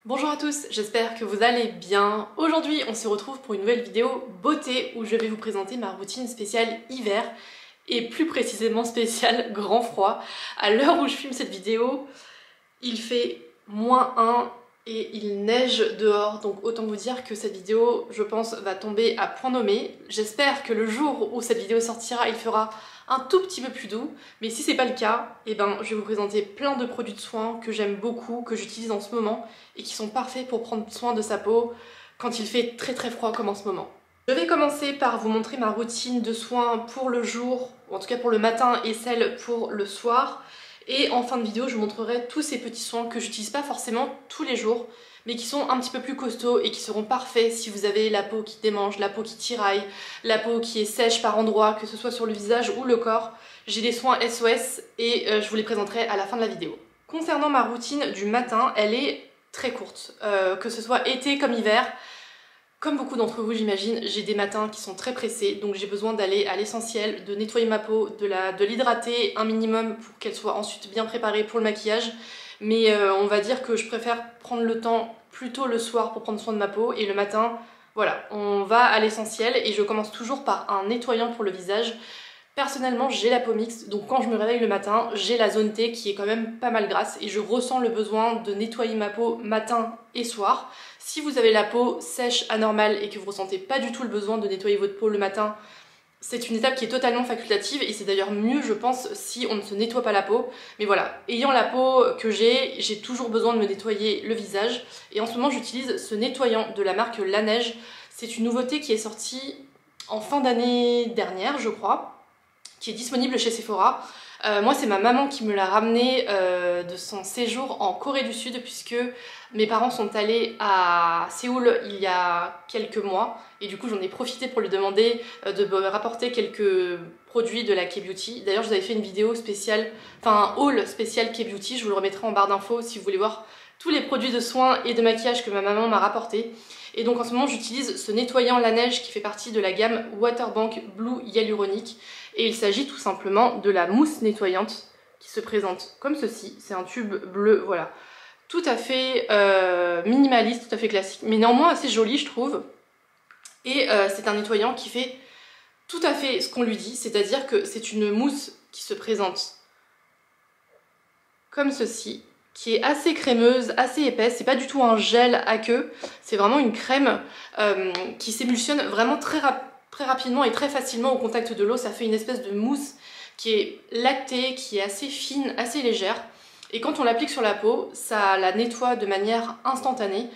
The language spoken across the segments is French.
Bonjour à tous, j'espère que vous allez bien. Aujourd'hui, on se retrouve pour une nouvelle vidéo beauté où je vais vous présenter ma routine spéciale hiver et plus précisément spéciale grand froid. À l'heure où je filme cette vidéo, il fait -1 et il neige dehors, donc autant vous dire que cette vidéo, je pense, va tomber à point nommé. J'espère que le jour où cette vidéo sortira, il fera un tout petit peu plus doux, mais si c'est pas le cas, je vais vous présenter plein de produits de soins que j'aime beaucoup, que j'utilise en ce moment et qui sont parfaits pour prendre soin de sa peau quand il fait très très froid comme en ce moment. Je vais commencer par vous montrer ma routine de soins pour le jour, ou en tout cas pour le matin, et celle pour le soir. Et en fin de vidéo, je vous montrerai tous ces petits soins que j'utilise pas forcément tous les jours, mais qui sont un petit peu plus costauds et qui seront parfaits si vous avez la peau qui démange, la peau qui tiraille, la peau qui est sèche par endroits, que ce soit sur le visage ou le corps. J'ai des soins SOS et je vous les présenterai à la fin de la vidéo. Concernant ma routine du matin, elle est très courte, que ce soit été comme hiver. Comme beaucoup d'entre vous, j'imagine, j'ai des matins qui sont très pressés, donc j'ai besoin d'aller à l'essentiel, de nettoyer ma peau, de l'hydrater un minimum pour qu'elle soit ensuite bien préparée pour le maquillage. Mais on va dire que je préfère prendre le temps plutôt le soir pour prendre soin de ma peau, et le matin, voilà, on va à l'essentiel et je commence toujours par un nettoyant pour le visage. Personnellement, j'ai la peau mixte, donc quand je me réveille le matin, j'ai la zone T qui est quand même pas mal grasse et je ressens le besoin de nettoyer ma peau matin et soir. Si vous avez la peau sèche, anormale et que vous ressentez pas du tout le besoin de nettoyer votre peau le matin, c'est une étape qui est totalement facultative et c'est d'ailleurs mieux, je pense, si on ne se nettoie pas la peau. Mais voilà, ayant la peau que j'ai toujours besoin de me nettoyer le visage. Et en ce moment, j'utilise ce nettoyant de la marque Laneige. C'est une nouveauté qui est sortie en fin d'année dernière, je crois, qui est disponible chez Sephora. Moi, c'est ma maman qui me l'a ramené de son séjour en Corée du Sud, puisque mes parents sont allés à Séoul il y a quelques mois et du coup j'en ai profité pour lui demander de me rapporter quelques produits de la K-Beauty. D'ailleurs, je vous avais fait une vidéo spéciale, enfin un haul spécial K-Beauty, je vous le remettrai en barre d'infos si vous voulez voir tous les produits de soins et de maquillage que ma maman m'a rapporté. Et donc en ce moment, j'utilise ce nettoyant Laneige qui fait partie de la gamme Waterbank Blue Hyaluronique. Et il s'agit tout simplement de la mousse nettoyante qui se présente comme ceci. C'est un tube bleu, voilà, tout à fait minimaliste, tout à fait classique, mais néanmoins assez joli, je trouve. Et c'est un nettoyant qui fait tout à fait ce qu'on lui dit, c'est-à-dire que c'est une mousse qui se présente comme ceci, qui est assez crémeuse, assez épaisse. C'est pas du tout un gel aqueux, c'est vraiment une crème qui s'émulsionne vraiment très rapidement et très facilement au contact de l'eau. Ça fait une espèce de mousse qui est lactée, qui est assez fine, assez légère. Et quand on l'applique sur la peau, ça la nettoie de manière instantanée.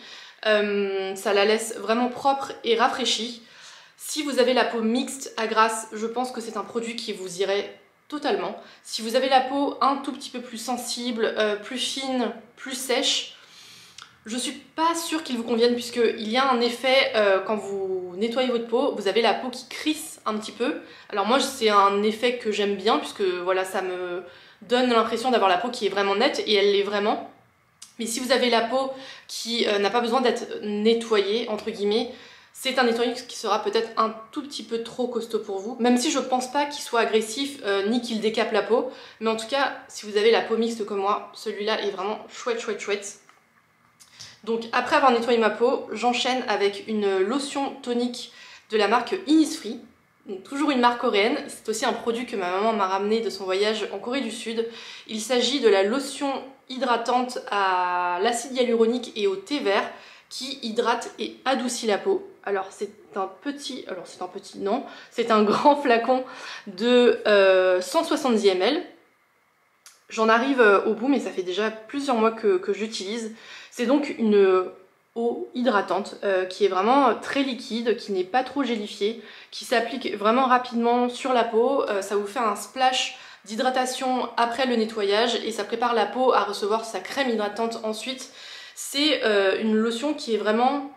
Ça la laisse vraiment propre et rafraîchie. Si vous avez la peau mixte à grasse, je pense que c'est un produit qui vous irait totalement. Si vous avez la peau un tout petit peu plus sensible, plus fine, plus sèche, je suis pas sûre qu'il vous convienne, puisqu'il y a un effet quand vous nettoyez votre peau, vous avez la peau qui crisse un petit peu. Alors moi, c'est un effet que j'aime bien, puisque voilà, ça me donne l'impression d'avoir la peau qui est vraiment nette, et elle l'est vraiment. Mais si vous avez la peau qui n'a pas besoin d'être nettoyée, entre guillemets, c'est un nettoyant qui sera peut-être un tout petit peu trop costaud pour vous, même si je pense pas qu'il soit agressif ni qu'il décape la peau. Mais en tout cas, si vous avez la peau mixte comme moi, celui-là est vraiment chouette, chouette, chouette. Donc après avoir nettoyé ma peau, j'enchaîne avec une lotion tonique de la marque Innisfree. Donc, toujours une marque coréenne, c'est aussi un produit que ma maman m'a ramené de son voyage en Corée du Sud. Il s'agit de la lotion hydratante à l'acide hyaluronique et au thé vert qui hydrate et adoucit la peau. Alors c'est un grand flacon de 170 ml. J'en arrive au bout, mais ça fait déjà plusieurs mois que j'utilise. C'est donc une eau hydratante qui est vraiment très liquide, qui n'est pas trop gélifiée, qui s'applique vraiment rapidement sur la peau. Ça vous fait un splash d'hydratation après le nettoyage et ça prépare la peau à recevoir sa crème hydratante ensuite. C'est une lotion qui est vraiment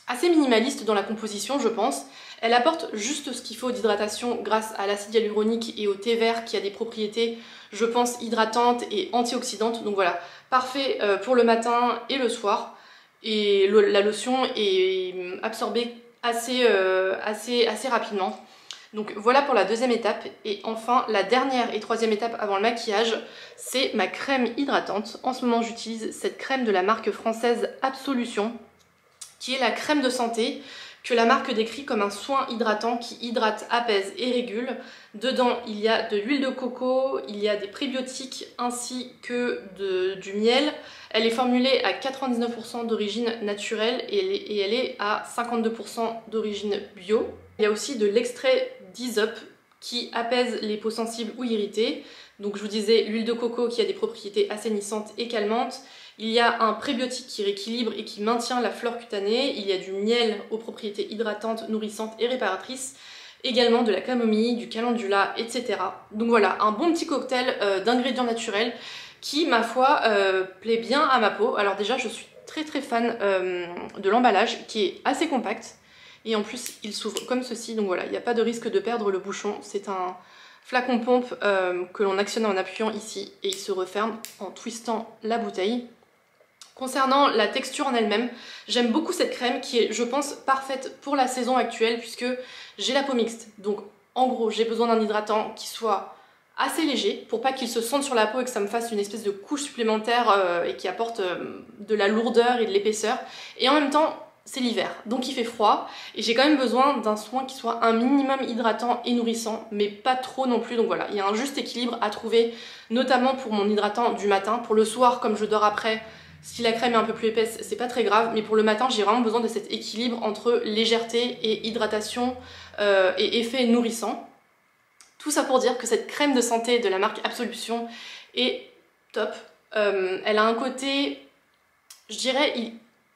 assez minimaliste dans la composition, je pense. Elle apporte juste ce qu'il faut d'hydratation grâce à l'acide hyaluronique et au thé vert qui a des propriétés, je pense, hydratantes et antioxydantes. Donc voilà, parfait pour le matin et le soir. Et la lotion est absorbée assez rapidement. Donc voilà pour la deuxième étape. Et enfin, la dernière et troisième étape avant le maquillage, c'est ma crème hydratante. En ce moment, j'utilise cette crème de la marque française Absolution, qui est la crème de santé que la marque décrit comme un soin hydratant qui hydrate, apaise et régule. Dedans, il y a de l'huile de coco, il y a des prébiotiques ainsi que du miel. Elle est formulée à 99% d'origine naturelle et elle est à 52% d'origine bio. Il y a aussi de l'extrait d'hysope qui apaise les peaux sensibles ou irritées. Donc je vous disais, l'huile de coco qui a des propriétés assainissantes et calmantes. Il y a un prébiotique qui rééquilibre et qui maintient la flore cutanée. Il y a du miel aux propriétés hydratantes, nourrissantes et réparatrices. Également de la camomille, du calendula, etc. Donc voilà, un bon petit cocktail d'ingrédients naturels qui, ma foi, plaît bien à ma peau. Alors déjà, je suis très fan de l'emballage qui est assez compact. Et en plus, il s'ouvre comme ceci. Donc voilà, il n'y a pas de risque de perdre le bouchon. C'est un flacon pompe que l'on actionne en appuyant ici et il se referme en twistant la bouteille. Concernant la texture en elle-même, j'aime beaucoup cette crème qui est, je pense, parfaite pour la saison actuelle puisque j'ai la peau mixte. Donc en gros, j'ai besoin d'un hydratant qui soit assez léger pour pas qu'il se sente sur la peau et que ça me fasse une espèce de couche supplémentaire et qui apporte de la lourdeur et de l'épaisseur. Et en même temps, c'est l'hiver, donc il fait froid et j'ai quand même besoin d'un soin qui soit un minimum hydratant et nourrissant, mais pas trop non plus. Donc voilà, il y a un juste équilibre à trouver, notamment pour mon hydratant du matin. Pour le soir, comme je dors après, si la crème est un peu plus épaisse, c'est pas très grave, mais pour le matin, j'ai vraiment besoin de cet équilibre entre légèreté et hydratation et effet nourrissant. Tout ça pour dire que cette crème de santé de la marque Absolution est top. Elle a un côté, je dirais,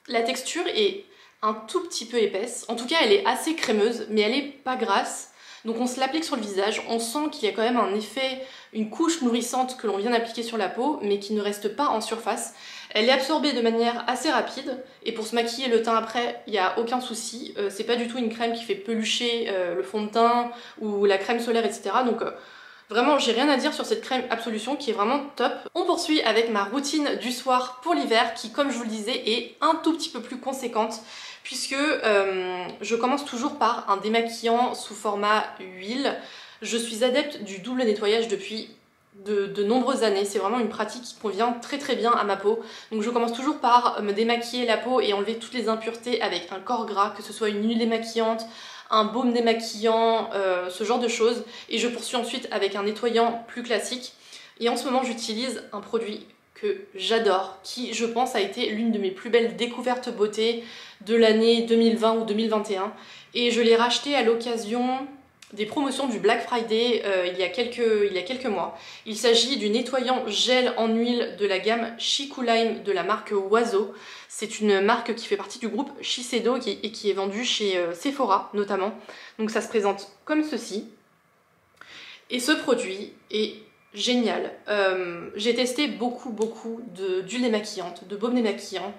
la texture est un tout petit peu épaisse. En tout cas, elle est assez crémeuse, mais elle est pas grasse. Donc on se l'applique sur le visage, on sent qu'il y a quand même un effet, une couche nourrissante que l'on vient d'appliquer sur la peau, mais qui ne reste pas en surface. Elle est absorbée de manière assez rapide, et pour se maquiller le teint après, il n'y a aucun souci. C'est pas du tout une crème qui fait pelucher le fond de teint ou la crème solaire, etc. Donc vraiment, j'ai rien à dire sur cette crème Absolution qui est vraiment top. On poursuit avec ma routine du soir pour l'hiver qui, comme je vous le disais, est un tout petit peu plus conséquente puisque je commence toujours par un démaquillant sous format huile. Je suis adepte du double nettoyage depuis de nombreuses années. C'est vraiment une pratique qui convient très bien à ma peau. Donc je commence toujours par me démaquiller la peau et enlever toutes les impuretés avec un corps gras, que ce soit une huile démaquillante, un baume démaquillant, ce genre de choses. Et je poursuis ensuite avec un nettoyant plus classique. Et en ce moment, j'utilise un produit que j'adore, qui, je pense, a été l'une de mes plus belles découvertes beauté de l'année 2020 ou 2021. Et je l'ai racheté à l'occasion des promotions du Black Friday il y a quelques mois. Il s'agit du nettoyant gel en huile de la gamme Chic ou Lime de la marque Oiseau. C'est une marque qui fait partie du groupe Shiseido et qui est vendue chez Sephora notamment. Donc ça se présente comme ceci. Et ce produit est génial. J'ai testé beaucoup d'huiles démaquillantes, de baumes démaquillants.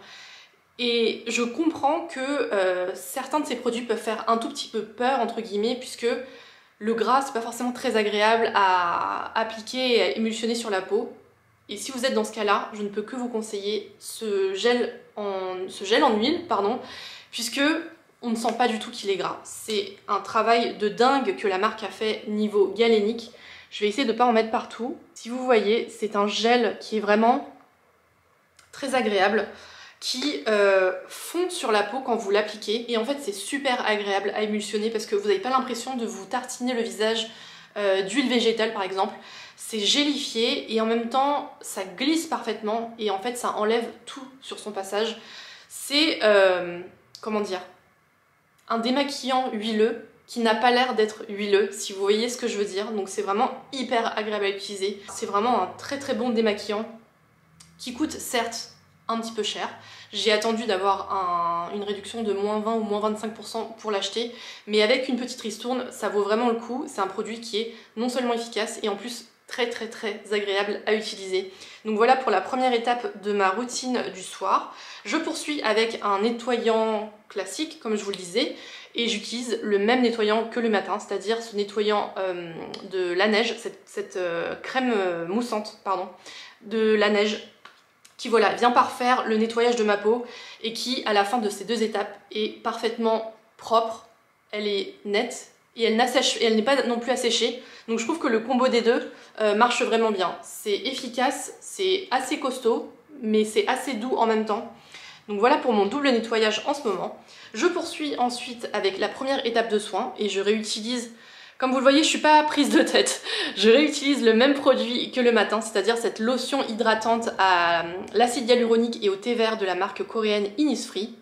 Et je comprends que certains de ces produits peuvent faire un tout petit peu peur, entre guillemets, puisque le gras, c'est pas forcément très agréable à appliquer et à émulsionner sur la peau. Et si vous êtes dans ce cas-là, je ne peux que vous conseiller ce gel en huile, puisque on ne sent pas du tout qu'il est gras. C'est un travail de dingue que la marque a fait niveau galénique. Je vais essayer de ne pas en mettre partout. Si vous voyez, c'est un gel qui est vraiment très agréable, qui fond sur la peau quand vous l'appliquez. Et en fait, c'est super agréable à émulsionner parce que vous n'avez pas l'impression de vous tartiner le visage d'huile végétale par exemple. C'est gélifié et en même temps, ça glisse parfaitement et en fait, ça enlève tout sur son passage. C'est, comment dire, un démaquillant huileux qui n'a pas l'air d'être huileux, si vous voyez ce que je veux dire. Donc c'est vraiment hyper agréable à utiliser. C'est vraiment un très bon démaquillant qui coûte certes un petit peu cher. J'ai attendu d'avoir une réduction de moins 20 ou moins 25% pour l'acheter, mais avec une petite ristourne, ça vaut vraiment le coup. C'est un produit qui est non seulement efficace et en plus très agréable à utiliser. Donc voilà pour la première étape de ma routine du soir. Je poursuis avec un nettoyant classique, comme je vous le disais, et j'utilise le même nettoyant que le matin, c'est-à-dire ce nettoyant de la neige, cette crème moussante, de la neige, qui voilà, vient parfaire le nettoyage de ma peau et qui, à la fin de ces deux étapes, est parfaitement propre, elle est nette et elle n'est pas non plus asséchée. Donc je trouve que le combo des deux marche vraiment bien. C'est efficace, c'est assez costaud, mais c'est assez doux en même temps. Donc voilà pour mon double nettoyage en ce moment. Je poursuis ensuite avec la première étape de soin et je réutilise, comme vous le voyez, je suis pas prise de tête. Je réutilise le même produit que le matin, c'est-à-dire cette lotion hydratante à l'acide hyaluronique et au thé vert de la marque coréenne Innisfree.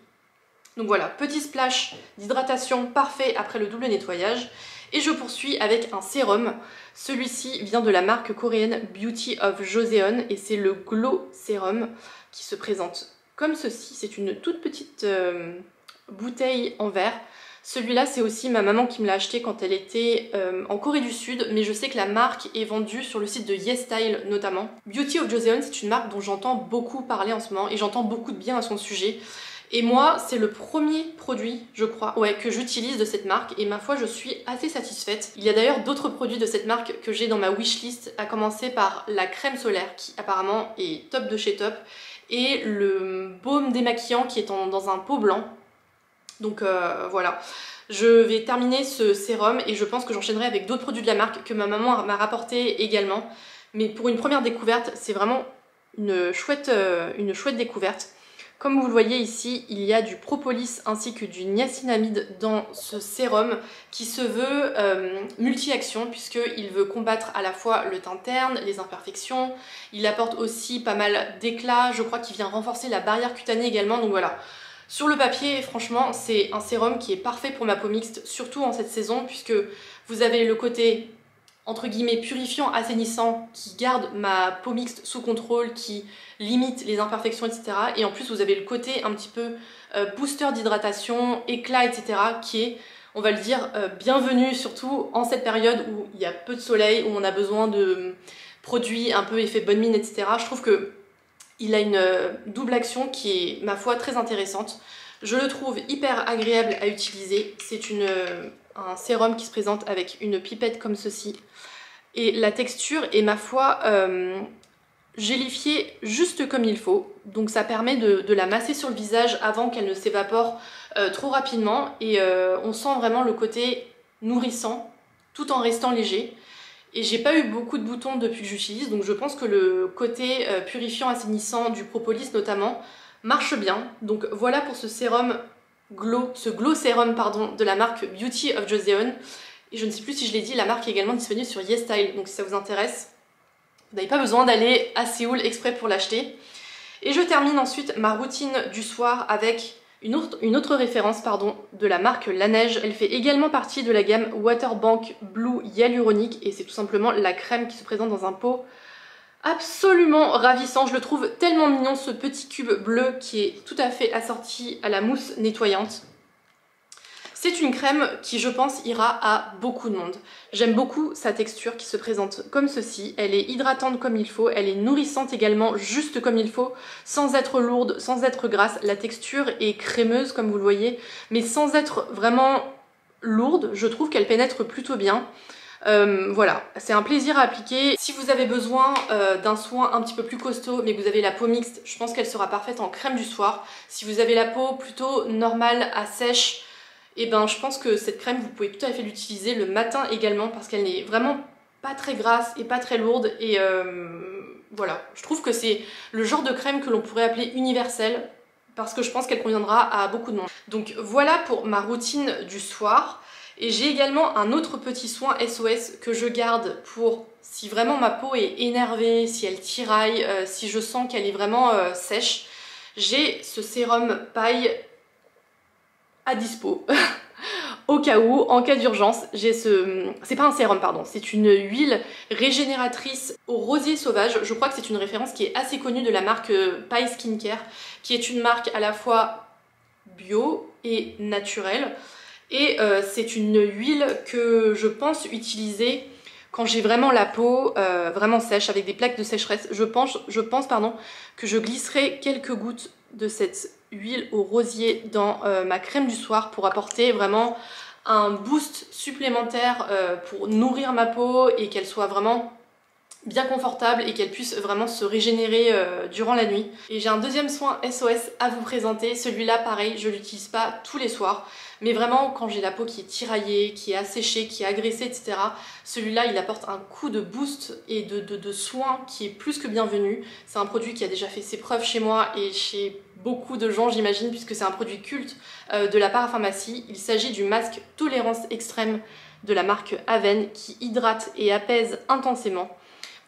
Donc voilà, petit splash d'hydratation parfait après le double nettoyage. Et je poursuis avec un sérum. Celui-ci vient de la marque coréenne Beauty of Joseon et c'est le Glow Serum qui se présente comme ceci. C'est une toute petite bouteille en verre. Celui-là, c'est aussi ma maman qui me l'a acheté quand elle était en Corée du Sud, mais je sais que la marque est vendue sur le site de YesStyle notamment. Beauty of Joseon, c'est une marque dont j'entends beaucoup parler en ce moment et j'entends beaucoup de bien à son sujet. Et moi, c'est le premier produit, je crois, que j'utilise de cette marque et ma foi, je suis assez satisfaite. Il y a d'ailleurs d'autres produits de cette marque que j'ai dans ma wishlist, à commencer par la crème solaire qui apparemment est top de chez top et le baume démaquillant qui est dans un pot blanc. Donc voilà, je vais terminer ce sérum et je pense que j'enchaînerai avec d'autres produits de la marque que ma maman m'a rapporté également. Mais pour une première découverte, c'est vraiment une chouette découverte. Comme vous le voyez ici, il y a du propolis ainsi que du niacinamide dans ce sérum qui se veut multi-action puisqu'il veut combattre à la fois le teint terne, les imperfections, il apporte aussi pas mal d'éclat, je crois qu'il vient renforcer la barrière cutanée également, donc voilà. Sur le papier, franchement, c'est un sérum qui est parfait pour ma peau mixte, surtout en cette saison puisque vous avez le côté entre guillemets purifiant, assainissant, qui garde ma peau mixte sous contrôle, qui limite les imperfections, etc. Et en plus vous avez le côté un petit peu booster d'hydratation, éclat, etc. qui est, on va le dire, bienvenu, surtout en cette période où il y a peu de soleil, où on a besoin de produits un peu effet bonne mine, etc. Je trouve que il a une double action qui est, ma foi, très intéressante. Je le trouve hyper agréable à utiliser. C'est un sérum qui se présente avec une pipette comme ceci. Et la texture est, ma foi, gélifiée juste comme il faut. Donc ça permet de la masser sur le visage avant qu'elle ne s'évapore trop rapidement. Et on sent vraiment le côté nourrissant tout en restant léger. Et j'ai pas eu beaucoup de boutons depuis que j'utilise, donc je pense que le côté purifiant, assainissant du propolis notamment marche bien. Donc voilà pour ce sérum Glow, ce Glow Sérum pardon, de la marque Beauty of Joseon. Et je ne sais plus si je l'ai dit, la marque est également disponible sur YesStyle, donc si ça vous intéresse, vous n'avez pas besoin d'aller à Séoul exprès pour l'acheter. Et je termine ensuite ma routine du soir avec une autre référence de la marque Laneige. Elle fait également partie de la gamme Waterbank Blue Hyaluronique et c'est tout simplement la crème qui se présente dans un pot absolument ravissant. Je le trouve tellement mignon, ce petit cube bleu qui est tout à fait assorti à la mousse nettoyante. C'est une crème qui, je pense, ira à beaucoup de monde. J'aime beaucoup sa texture qui se présente comme ceci. Elle est hydratante comme il faut, elle est nourrissante également, juste comme il faut, sans être lourde, sans être grasse. La texture est crémeuse, comme vous le voyez, mais sans être vraiment lourde. Je trouve qu'elle pénètre plutôt bien. Voilà, c'est un plaisir à appliquer. Si vous avez besoin d'un soin un petit peu plus costaud, mais que vous avez la peau mixte, je pense qu'elle sera parfaite en crème du soir. Si vous avez la peau plutôt normale à sèche, et ben je pense que cette crème vous pouvez tout à fait l'utiliser le matin également parce qu'elle n'est vraiment pas très grasse et pas très lourde et voilà, je trouve que c'est le genre de crème que l'on pourrait appeler universelle parce que je pense qu'elle conviendra à beaucoup de monde. Donc voilà pour ma routine du soir et j'ai également un autre petit soin SOS que je garde pour si vraiment ma peau est énervée, si elle tiraille, si je sens qu'elle est vraiment sèche. J'ai ce sérum paille à dispo au cas où, en cas d'urgence. J'ai c'est pas un sérum pardon, c'est une huile régénératrice au rosier sauvage. Je crois que c'est une référence qui est assez connue de la marque Paille Skincare, qui est une marque à la fois bio et naturelle. Et c'est une huile que je pense utiliser quand j'ai vraiment la peau vraiment sèche, avec des plaques de sécheresse. Je pense que je glisserai quelques gouttes de cette huile au rosier dans ma crème du soir pour apporter vraiment un boost supplémentaire pour nourrir ma peau et qu'elle soit vraiment bien confortable et qu'elle puisse vraiment se régénérer durant la nuit. Et j'ai un deuxième soin SOS à vous présenter. Celui-là, pareil, je l'utilise pas tous les soirs, mais vraiment quand j'ai la peau qui est tiraillée, qui est asséchée, qui est agressée, etc. Celui-là, il apporte un coup de boost et de soin qui est plus que bienvenu. C'est un produit qui a déjà fait ses preuves chez moi et chez beaucoup de gens, j'imagine, puisque c'est un produit culte de la parapharmacie. Il s'agit du masque tolérance extrême de la marque Aven qui hydrate et apaise intensément.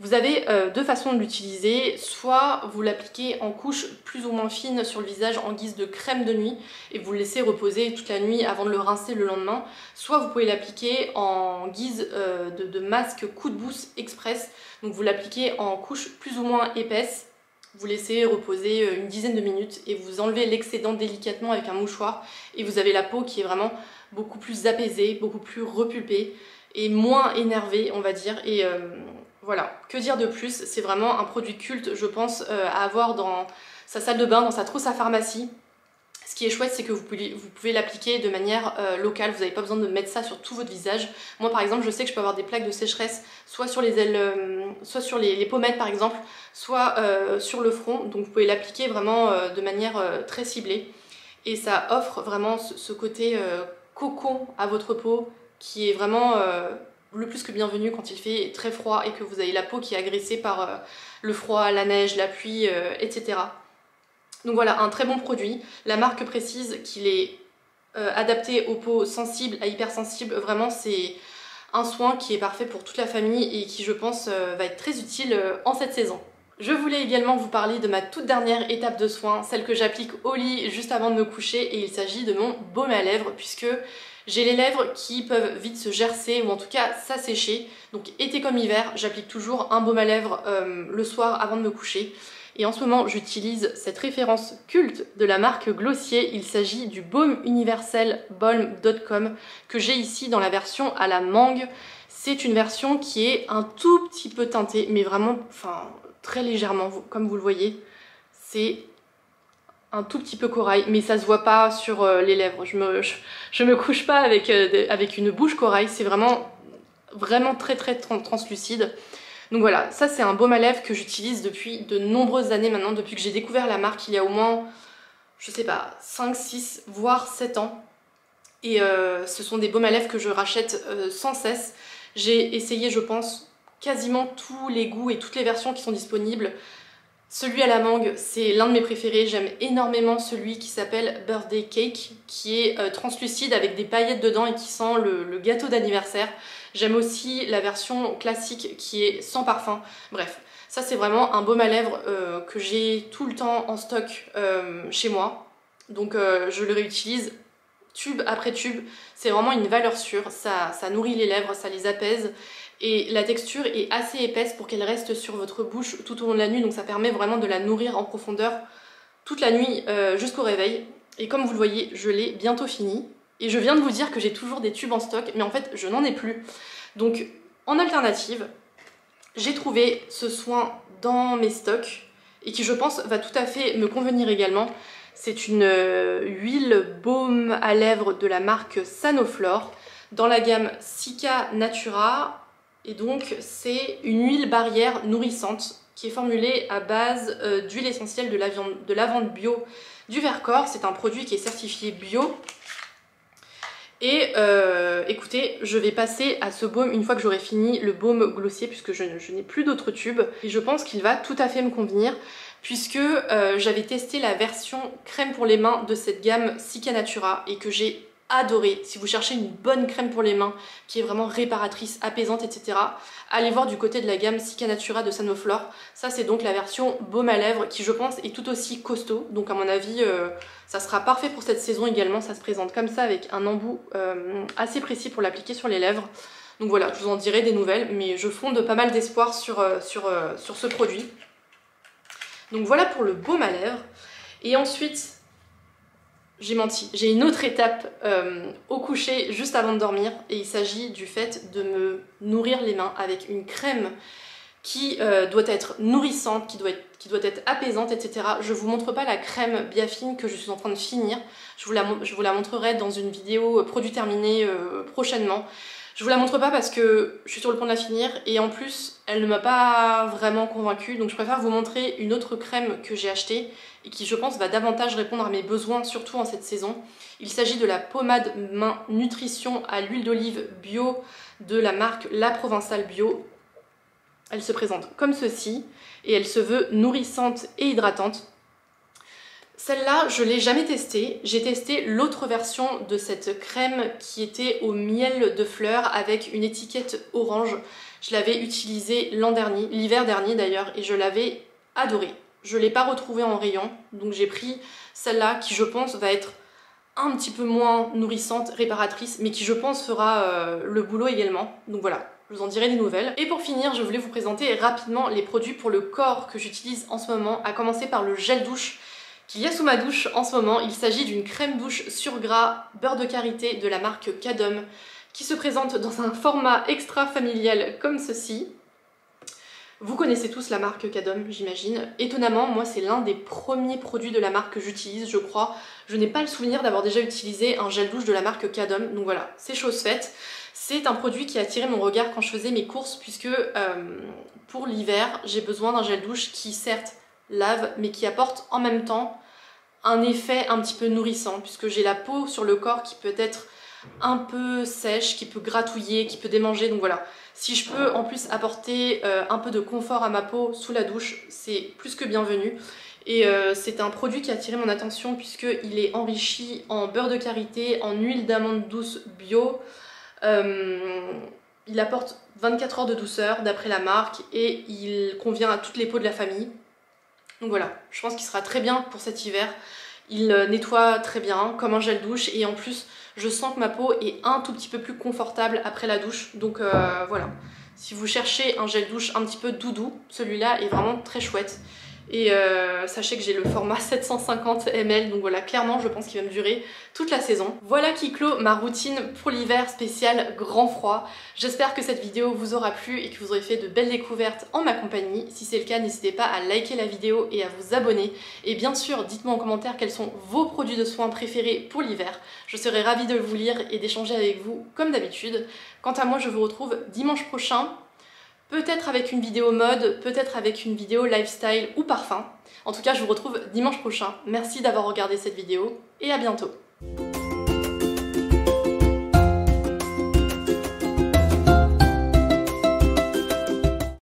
Vous avez deux façons de l'utiliser, soit vous l'appliquez en couche plus ou moins fine sur le visage en guise de crème de nuit et vous le laissez reposer toute la nuit avant de le rincer le lendemain, soit vous pouvez l'appliquer en guise de masque coup de boost express, donc vous l'appliquez en couche plus ou moins épaisse, vous laissez reposer une dizaine de minutes et vous enlevez l'excédent délicatement avec un mouchoir et vous avez la peau qui est vraiment beaucoup plus apaisée, beaucoup plus repulpée et moins énervée on va dire. Et voilà, que dire de plus, c'est vraiment un produit culte je pense à avoir dans sa salle de bain, dans sa trousse à pharmacie. Ce qui est chouette, c'est que vous pouvez l'appliquer de manière locale, vous n'avez pas besoin de mettre ça sur tout votre visage. Moi par exemple, je sais que je peux avoir des plaques de sécheresse soit sur les ailes, soit sur les pommettes par exemple, soit sur le front, donc vous pouvez l'appliquer vraiment de manière très ciblée. Et ça offre vraiment ce côté cocon à votre peau qui est vraiment le plus que bienvenu quand il fait très froid et que vous avez la peau qui est agressée par le froid, la neige, la pluie, etc. Donc voilà, un très bon produit. La marque précise qu'il est adapté aux peaux sensibles à hypersensibles. Vraiment, c'est un soin qui est parfait pour toute la famille et qui, je pense, va être très utile en cette saison. Je voulais également vous parler de ma toute dernière étape de soin, celle que j'applique au lit juste avant de me coucher, et il s'agit de mon baume à lèvres, puisque j'ai les lèvres qui peuvent vite se gercer ou en tout cas s'assécher. Donc été comme hiver, j'applique toujours un baume à lèvres le soir avant de me coucher. Et en ce moment, j'utilise cette référence culte de la marque Glossier. Il s'agit du baume universel Balm.com que j'ai ici dans la version à la mangue. C'est une version qui est un tout petit peu teintée, mais vraiment, enfin, très légèrement, comme vous le voyez. C'est un tout petit peu corail, mais ça se voit pas sur les lèvres. Je me couche pas avec une bouche corail, c'est vraiment très translucide. Donc voilà, ça c'est un baume à lèvres que j'utilise depuis de nombreuses années maintenant, depuis que j'ai découvert la marque il y a au moins, je sais pas, 5, 6, voire 7 ans. Et ce sont des baumes à lèvres que je rachète sans cesse. J'ai essayé, je pense, quasiment tous les goûts et toutes les versions qui sont disponibles. Celui à la mangue, c'est l'un de mes préférés. J'aime énormément celui qui s'appelle Birthday Cake, qui est translucide avec des paillettes dedans et qui sent le gâteau d'anniversaire. J'aime aussi la version classique qui est sans parfum. Bref, ça c'est vraiment un baume à lèvres que j'ai tout le temps en stock chez moi. Donc je le réutilise tube après tube. C'est vraiment une valeur sûre. Ça nourrit les lèvres, ça les apaise. Et la texture est assez épaisse pour qu'elle reste sur votre bouche tout au long de la nuit. Donc ça permet vraiment de la nourrir en profondeur toute la nuit jusqu'au réveil. Et comme vous le voyez, je l'ai bientôt fini. Et je viens de vous dire que j'ai toujours des tubes en stock, mais en fait je n'en ai plus. Donc en alternative, j'ai trouvé ce soin dans mes stocks et qui je pense va tout à fait me convenir également. C'est une huile baume à lèvres de la marque Sanoflore dans la gamme Cica Natura. Et donc c'est une huile barrière nourrissante qui est formulée à base d'huile essentielle de lavande bio du Vercors. C'est un produit qui est certifié bio. Et écoutez, je vais passer à ce baume une fois que j'aurai fini le baume Glossier puisque je n'ai plus d'autres tubes. Et je pense qu'il va tout à fait me convenir puisque j'avais testé la version crème pour les mains de cette gamme Cica Natura et que j'ai adoré. Si vous cherchez une bonne crème pour les mains qui est vraiment réparatrice, apaisante, etc., allez voir du côté de la gamme Cica Natura de Sanoflore. Ça c'est donc la version baume à lèvres qui je pense est tout aussi costaud. Donc à mon avis ça sera parfait pour cette saison également. Ça se présente comme ça avec un embout assez précis pour l'appliquer sur les lèvres. Donc voilà, je vous en dirai des nouvelles, mais je fonde pas mal d'espoir sur ce produit. Donc voilà pour le baume à lèvres. Et ensuite, j'ai menti, j'ai une autre étape au coucher juste avant de dormir et il s'agit du fait de me nourrir les mains avec une crème qui doit être nourrissante, qui doit être apaisante, etc. Je vous montre pas la crème Biafine que je suis en train de finir, je vous la montrerai dans une vidéo produit terminé prochainement. Je vous la montre pas parce que je suis sur le point de la finir et en plus elle ne m'a pas vraiment convaincue, donc je préfère vous montrer une autre crème que j'ai achetée et qui je pense va davantage répondre à mes besoins, surtout en cette saison. Il s'agit de la pommade main nutrition à l'huile d'olive bio de la marque La Provençale Bio. Elle se présente comme ceci et elle se veut nourrissante et hydratante. Celle-là, je ne l'ai jamais testée. J'ai testé l'autre version de cette crème qui était au miel de fleurs avec une étiquette orange. Je l'avais utilisée l'an dernier, l'hiver dernier d'ailleurs, et je l'avais adorée. Je ne l'ai pas retrouvée en rayon, donc j'ai pris celle-là qui je pense va être un petit peu moins nourrissante, réparatrice, mais qui je pense fera le boulot également. Donc voilà, je vous en dirai des nouvelles. Et pour finir, je voulais vous présenter rapidement les produits pour le corps que j'utilise en ce moment, à commencer par le gel douche qu'il y a sous ma douche en ce moment. Il s'agit d'une crème douche sur gras beurre de karité de la marque Cadum qui se présente dans un format extra familial comme ceci. Vous connaissez tous la marque Cadum, j'imagine. Étonnamment, moi c'est l'un des premiers produits de la marque que j'utilise, je crois. Je n'ai pas le souvenir d'avoir déjà utilisé un gel douche de la marque Cadum, donc voilà, c'est chose faite. C'est un produit qui a attiré mon regard quand je faisais mes courses puisque pour l'hiver, j'ai besoin d'un gel douche qui certes lave mais qui apporte en même temps un effet un petit peu nourrissant puisque j'ai la peau sur le corps qui peut être un peu sèche, qui peut gratouiller, qui peut démanger, donc voilà. Si je peux en plus apporter un peu de confort à ma peau sous la douche, c'est plus que bienvenu. Et c'est un produit qui a attiré mon attention puisqu'il est enrichi en beurre de karité, en huile d'amande douce bio. Il apporte 24 heures de douceur d'après la marque et il convient à toutes les peaux de la famille. Donc voilà, je pense qu'il sera très bien pour cet hiver. Il nettoie très bien, comme un gel douche, et en plus, je sens que ma peau est un tout petit peu plus confortable après la douche. Donc voilà, si vous cherchez un gel douche un petit peu doudou, celui-là est vraiment très chouette. Et sachez que j'ai le format 750 ml, donc voilà, clairement je pense qu'il va me durer toute la saison. Voilà qui clôt ma routine pour l'hiver spécial grand froid. J'espère que cette vidéo vous aura plu et que vous aurez fait de belles découvertes en ma compagnie. Si c'est le cas, n'hésitez pas à liker la vidéo et à vous abonner. Et bien sûr, dites-moi en commentaire quels sont vos produits de soins préférés pour l'hiver. Je serai ravie de vous lire et d'échanger avec vous comme d'habitude. Quant à moi, je vous retrouve dimanche prochain. Peut-être avec une vidéo mode, peut-être avec une vidéo lifestyle ou parfum. En tout cas, je vous retrouve dimanche prochain. Merci d'avoir regardé cette vidéo et à bientôt.